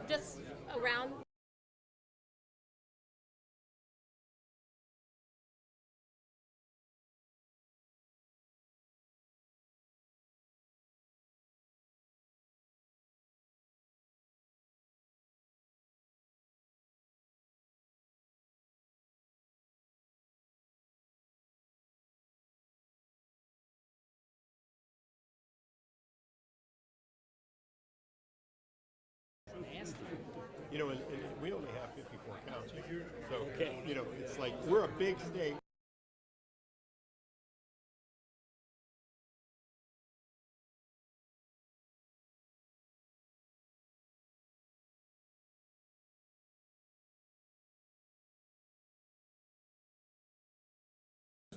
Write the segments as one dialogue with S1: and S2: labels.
S1: just around.
S2: You know, and we only have 54 counties. So, okay. You know, it's like we're a big state.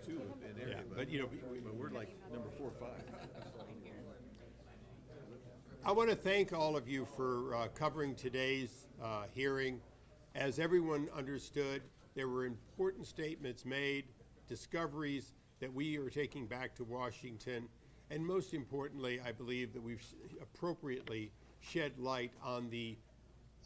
S3: Too in area, but you know, but we're like number 4 or 5.
S2: I want to thank all of you for covering today's hearing. As everyone understood, there were important statements made, discoveries that we are taking back to Washington, and most importantly, I believe that we've appropriately shed light on the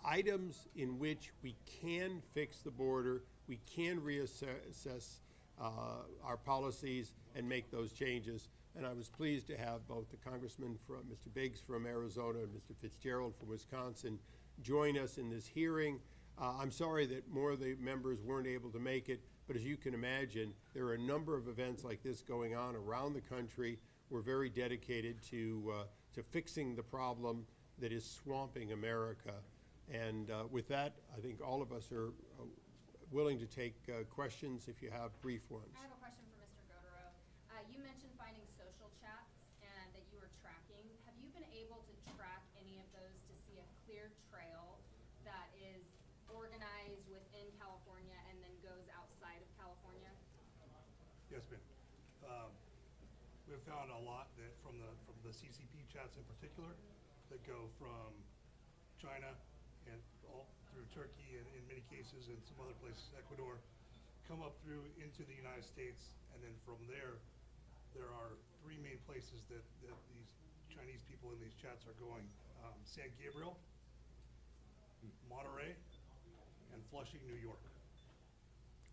S2: items in which we can fix the border, we can reassess our policies and make those changes. And I was pleased to have both the Congressman from Mr. Biggs from Arizona and Mr. Fitzgerald from Wisconsin join us in this hearing. I'm sorry that more of the members weren't able to make it, but as you can imagine, there are a number of events like this going on around the country. We're very dedicated to fixing the problem that is swamping America. And with that, I think all of us are willing to take questions if you have brief ones.
S4: I have a question for Mr. Godero. You mentioned finding social chats and that you were tracking. Have you been able to track any of those to see a clear trail that is organized within California and then goes outside of California?
S5: Yes, ma'am. We've found a lot that from the CCP chats in particular that go from China and all through Turkey and in many cases and some other places, Ecuador, come up through into the United States, and then from there are 3 main places that these Chinese people in these chats are going: San Gabriel, Monterey, and Flushing, New York.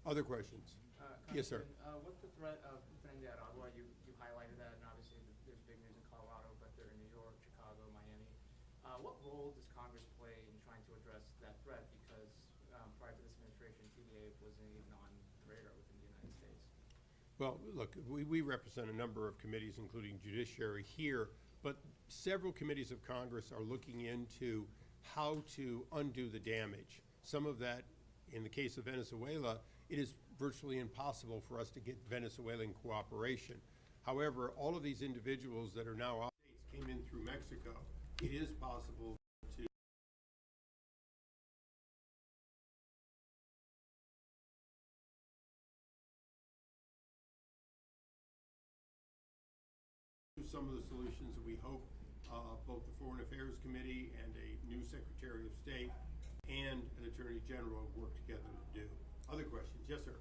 S2: Other questions? Yes, sir.
S6: What's the threat of things at Ottawa? You highlighted that, and obviously there's big news in Colorado, but they're in New York, Chicago, Miami. What role does Congress play in trying to address that threat? Because prior to this administration, TVA was a non-radar within the United States.
S2: Well, look, we represent a number of committees, including Judiciary here, but several committees of Congress are looking into how to undo the damage. Some of that, in the case of Venezuela, it is virtually impossible for us to get Venezuelan cooperation. However, all of these individuals that are now out came in through Mexico. It is possible to some of the solutions that we hope both the Foreign Affairs Committee and a new Secretary of State and an Attorney General work together to do. Other questions? Yes, sir.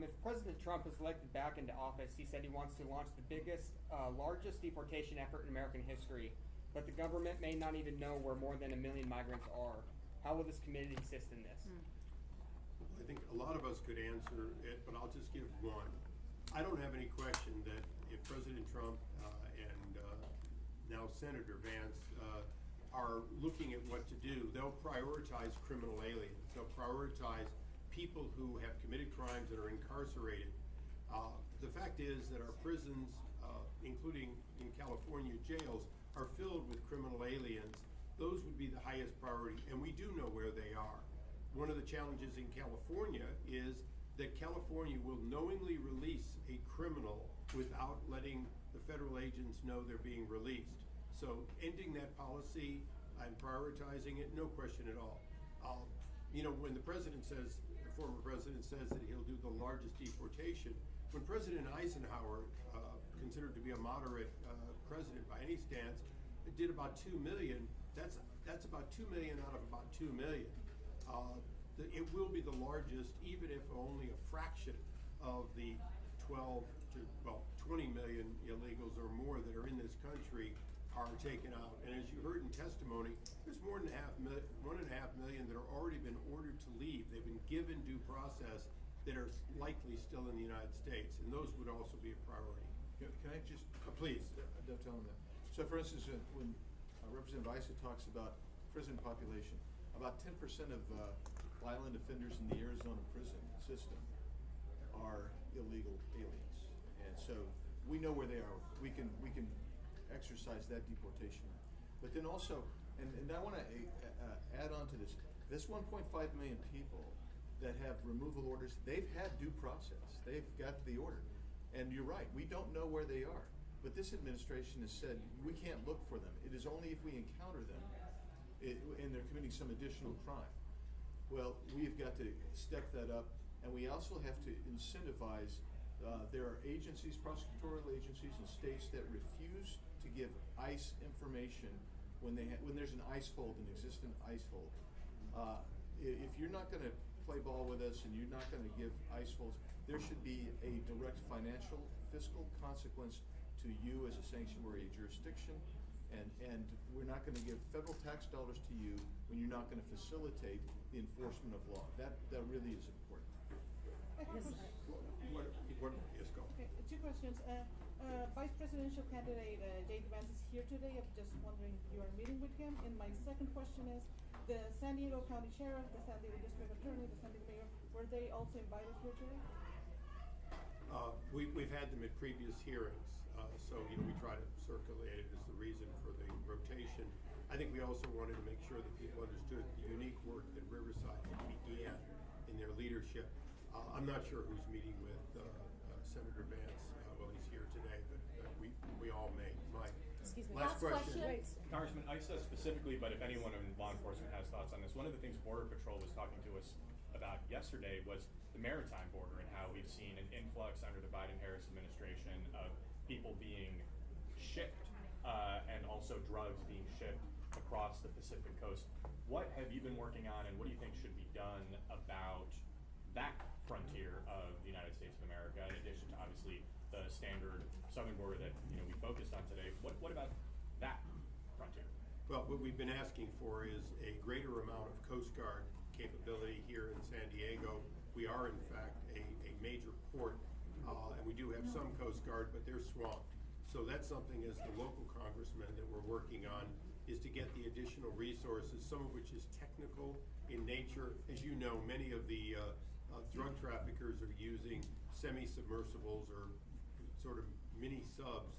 S7: If President Trump is elected back into office, he said he wants to launch the biggest, largest deportation effort in American history, but the government may not even know where more than 1 million migrants are. How will this committee assist in this?
S2: I think a lot of us could answer it, but I'll just give one. I don't have any question that if President Trump and now Senator Vance are looking at what to do, they'll prioritize criminal aliens. They'll prioritize people who have committed crimes and are incarcerated. The fact is that our prisons, including in California jails, are filled with criminal aliens. Those would be the highest priority, and we do know where they are. One of the challenges in California is that California will knowingly release a criminal without letting the federal agents know they're being released. So ending that policy and prioritizing it, no question at all. You know, when the president says, the former president says that he'll do the largest deportation, when President Eisenhower, considered to be a moderate president by any stance, did about 2 million, that's about 2 million out of about 2 million. It will be the largest, even if only a fraction of the 12 to, well, 20 million illegals or more that are in this country are taken out. And as you heard in testimony, there's more than 1.5 million that are already been ordered to leave. They've been given due process that are likely still in the United States, and those would also be a priority.
S3: Can I just?
S2: Please.
S3: Dovetail on that. So for instance, when Representative Issa talks about prison population, about 10% of violent offenders in the Arizona prison system are illegal aliens. And so we know where they are. We can exercise that deportation. But then also, and I want to add on to this 1.5 million people that have removal orders, they've had due process. They've got the order. And you're right, we don't know where they are. But this administration has said we can't look for them. It is only if we encounter them and they're committing some additional crime. Well, we've got to step that up, and we also have to incentivize. There are agencies, prosecutorial agencies in states that refuse to give ICE information when there's an ICE hold, an existing ICE hold. If you're not going to play ball with us and you're not going to give ICE holds, there should be a direct financial, fiscal consequence to you as a sanctuary jurisdiction, and we're not going to give federal tax dollars to you when you're not going to facilitate the enforcement of law. That really is important.
S2: Yes, go.
S1: Okay, two questions. Vice presidential candidate J.D. Vance is here today. I'm just wondering if you are meeting with him. And my second question is, the San Diego County Sheriff, the San Diego District Attorney, the San Diego Mayor, were they also invited here today?
S2: We've had them at previous hearings, so we try to circulate it as the reason for the rotation. I think we also wanted to make sure that people understood the unique work that Riverside began in their leadership. I'm not sure who's meeting with Senator Vance while he's here today, but we all may. Mike.
S8: Excuse me.
S2: Last question.
S9: Congressman Issa specifically, but if anyone in law enforcement has thoughts on this, one of the things Border Patrol was talking to us about yesterday was the maritime border and how we've seen an influx under the Biden-Harris administration of people being shipped and also drugs being shipped across the Pacific coast. What have you been working on, and what do you think should be done about that frontier of the United States of America, in addition to obviously the standard southern border that we focused on today? What about that frontier?
S2: Well, what we've been asking for is a greater amount of Coast Guard capability here in San Diego. We are, in fact, a major port, and we do have some Coast Guard, but they're swamped. So that's something as the local congressman that we're working on is to get the additional resources, some of which is technical in nature. As you know, many of the drug traffickers are using semi-submersibles or sort of mini subs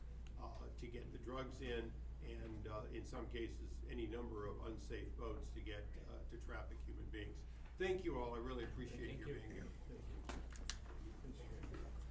S2: to get the drugs in, and in some cases, any number of unsafe boats to get to traffic human beings. Thank you all. I really appreciate your being here. Thank you.